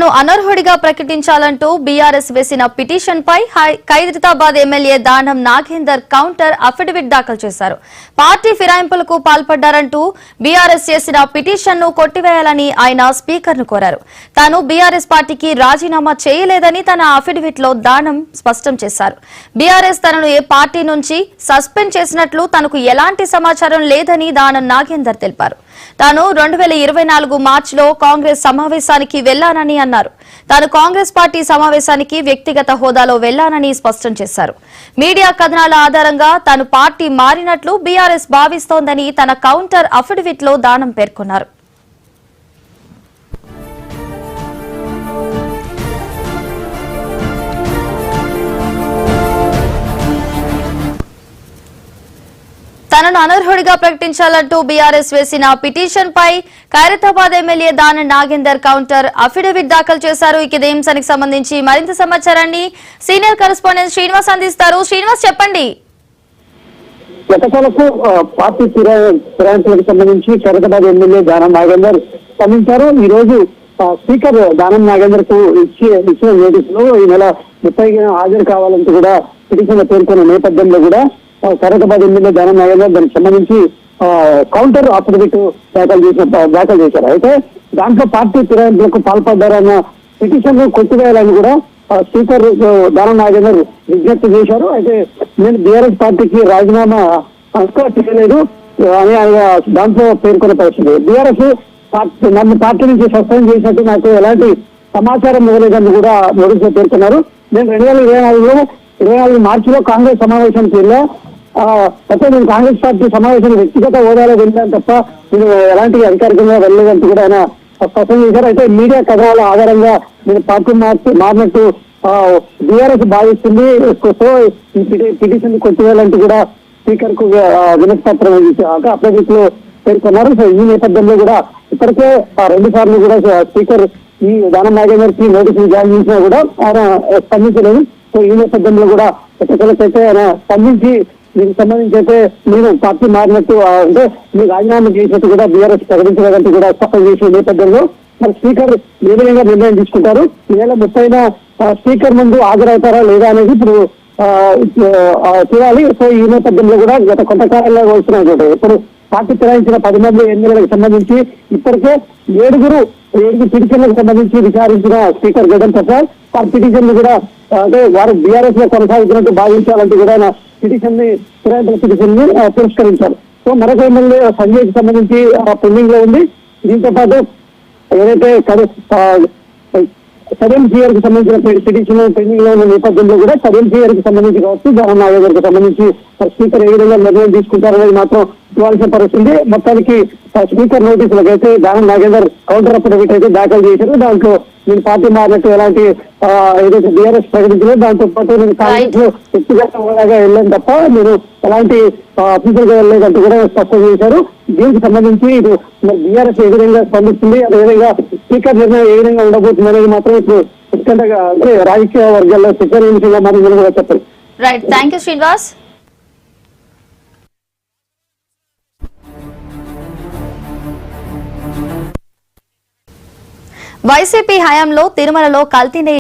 తనను అనర్హుడిగా ప్రకటించాలంటూ బీఆర్ఎస్ వేసిన పిటిషన్ పై Khairatabad MLA Danam Nagender counter affidavit దాఖలు చేశారు. పార్టీ ఫిరాయింపులకు పాల్పడ్డారంటూ బీఆర్ఎస్ చేసిన పిటిషన్ ను కొట్టివేయాలని ఆయన స్పీకర్ ను కోరారు. తాను బీఆర్ఎస్ పార్టీకి రాజీనామా చేయలేదని తన అఫిడవిట్ లో దానం స్పష్టం చేశారు. బీఆర్ఎస్ తనను ఏ పార్టీ నుంచి సస్పెండ్ చేసినట్లు తనకు ఎలాంటి సమాచారం లేదని దానం నాగేందర్ తెలిపారు. తాను 2024 మార్చిలో కాంగ్రెస్ సమావేశానికి వెళ్లానని అన్నారు. తాను కాంగ్రెస్ పార్టీ సమావేశానికి వ్యక్తిగత హోదాలో వెళ్లానని స్పష్టం చేశారు. మీడియా కథనాల ఆధారంగా తాను పార్టీ మారినట్లు బీఆర్ఎస్ భావిస్తోందని తన కౌంటర్ అఫిడవిట్ లో దానం పేర్కొన్నారు. తనను అనర్హుడిగా ప్రకటించాలంటూ బీఆర్ఎస్ వేసిన పిటిషన్ పై Khairatabad MLA Danam Nagender counter affidavit దాఖలు చేశారు. ఇక ఇదే అంశానికి సంబంధించి మరింత సమాచారాన్ని సీనియర్ కరెస్పాండెంట్ శ్రీనివాస్ అందిస్తారు. శ్రీనివాస్, చెప్పండి. గతకాలకు పార్టీ ఫిరాయింపులకు సంబంధించి ఖైరతాబాద్ ఎమ్మెల్యే దానం నాగేందర్ స్పందించారు. ఈ రోజు స్పీకర్ దానం నాగేందర్ కు ఇచ్చిన నోటీసులో ఈ నెల 30న హాజరు కావాలంటూ కూడా పిటిషన్ లో పేర్కొన్న నేపథ్యంలో కూడా ఖైరతాబాద్ ఎమ్మెల్యే దానం నాగేందర్ దానికి సంబంధించి కౌంటర్ అఫిడవిట్ దాఖలు చేశారు. అయితే దాంట్లో పార్టీ ఫిరాయింపులకు పాల్పడ్డారన్న పిటిషన్ ను కొట్టివేయాలని కూడా స్పీకర్ దానం నాగేందర్ విజ్ఞప్తి చేశారు. అయితే నేను బీఆర్ఎస్ పార్టీకి రాజీనామా చేయలేదు అని ఆయన దాంట్లో పేర్కొన్న పరిస్థితి. బీఆర్ఎస్ నన్ను పార్టీ నుంచి సస్పెండ్ చేసినట్టు నాకు ఎలాంటి సమాచారం ఇవ్వలేదని కూడా నోటీసులో పేర్కొన్నారు. నేను 2024 మార్చిలో కాంగ్రెస్ సమావేశానికి వెళ్ళా. అయితే నేను కాంగ్రెస్ పార్టీ సమావేశానికి వ్యక్తిగత హోదాలో వెళ్ళాను తప్ప నేను ఎలాంటి అధికారికంగా వెళ్ళలేదంటూ కూడా ఆయన స్పష్టం చేశారు. అయితే మీడియా కథనాల ఆధారంగా నేను పార్టీ మారినట్టు బీఆర్ఎస్ భావిస్తుంది. సో ఈ పిటిషన్ కొట్టివేయాలంటూ కూడా స్పీకర్ కు వినతి పత్రం అఫిడవిట్ లో పేర్కొన్నారు. సో ఈ నేపథ్యంలో కూడా ఇప్పటికే 2 సార్లు కూడా స్పీకర్ ఈ దానం నాగేందర్ కి నోటీసులు జారీ చేసినా కూడా ఆయన స్పందించలేదు. సో ఈ నేపథ్యంలో కూడా ఎట్టకేలకైతే ఆయన స్పందించి దీనికి సంబంధించి అయితే నేను పార్టీ మారినట్టు అంటే మీరు రాజీనామా చేసినట్టు కూడా బీఆర్ఎస్ ప్రకటించలేదంటూ కూడా స్పష్టం చేసిన నేపథ్యంలో మరి స్పీకర్ ఏ విధంగా నిర్ణయం తీసుకుంటారు, ఈ నెల 30న స్పీకర్ ముందు హాజరవుతారా లేదా అనేది ఇప్పుడు చూడాలి. సో ఈ నేపథ్యంలో కూడా గత కొంతకాలంలో వస్తున్నాయి. ఇప్పుడు పార్టీ ఫిరాయించిన 10 మంది ఎమ్మెల్యేలకు సంబంధించి ఇప్పటికే 7 పిటిషన్లకు సంబంధించి విచారించిన స్పీకర్ జగన్ ప్రసాద్ వారి పిటిషన్ కూడా అంటే వారు బీఆర్ఎస్ లో కొనసాగుతున్నట్టు భావించాలంటూ కూడా పిటిషన్ ని ఫిరాయింపుల పిటిషన్ ని తిరస్కరించారు. సో మరొక ఎమ్మెల్యే సంజయ్ కి సంబంధించి పెండింగ్ లో ఉంది. దీంతో పాటు ఏదైతే సదన్ సిఆర్ కి సంబంధించిన పిటిషన్ పెండింగ్ లో ఉన్న నేపథ్యంలో కూడా సదన్ సిఆర్ కి సంబంధించి కావచ్చు దానం నాగేందర్ కి సంబంధించి స్పీకర్ ఏ విధంగా నిర్ణయం తీసుకుంటారనేది మాత్రం ఇవ్వాల్సిన పరిస్థితి. మొత్తానికి స్పీకర్ నోటీసులకు అయితే దానం నాగేందర్ కౌంటర్ అఫిడవిట్ అయితే దాఖలు చేశారు. దాంట్లో నేను పార్టీ మారినట్టు ఎలాంటి ఏదైతే బీఆర్ఎస్ ప్రకటించలేదు, దాంతో పాటు నేను కాంగ్రెస్ లో వ్యక్తిగత హోదాగా వెళ్ళాను తప్ప నేను ఎలాంటి అఫీషియల్ గా వెళ్ళలేదంటూ కూడా స్పష్టం చేశారు. దీనికి సంబంధించి ఇది మరి బీఆర్ఎస్ ఏ విధంగా స్పందిస్తుంది, అదేవిధంగా స్పీకర్ నిర్ణయం ఏ విధంగా ఉండబోతుంది అనేది మాత్రం ఇప్పుడు ఉత్కంఠగా అంటే రాజకీయ వర్గాల్లో చర్చనీయాంశంగా మనం కూడా చెప్పాలి. Right, thank you Srinivas. YCP హయాంలో తిరుమలలో కల్తీ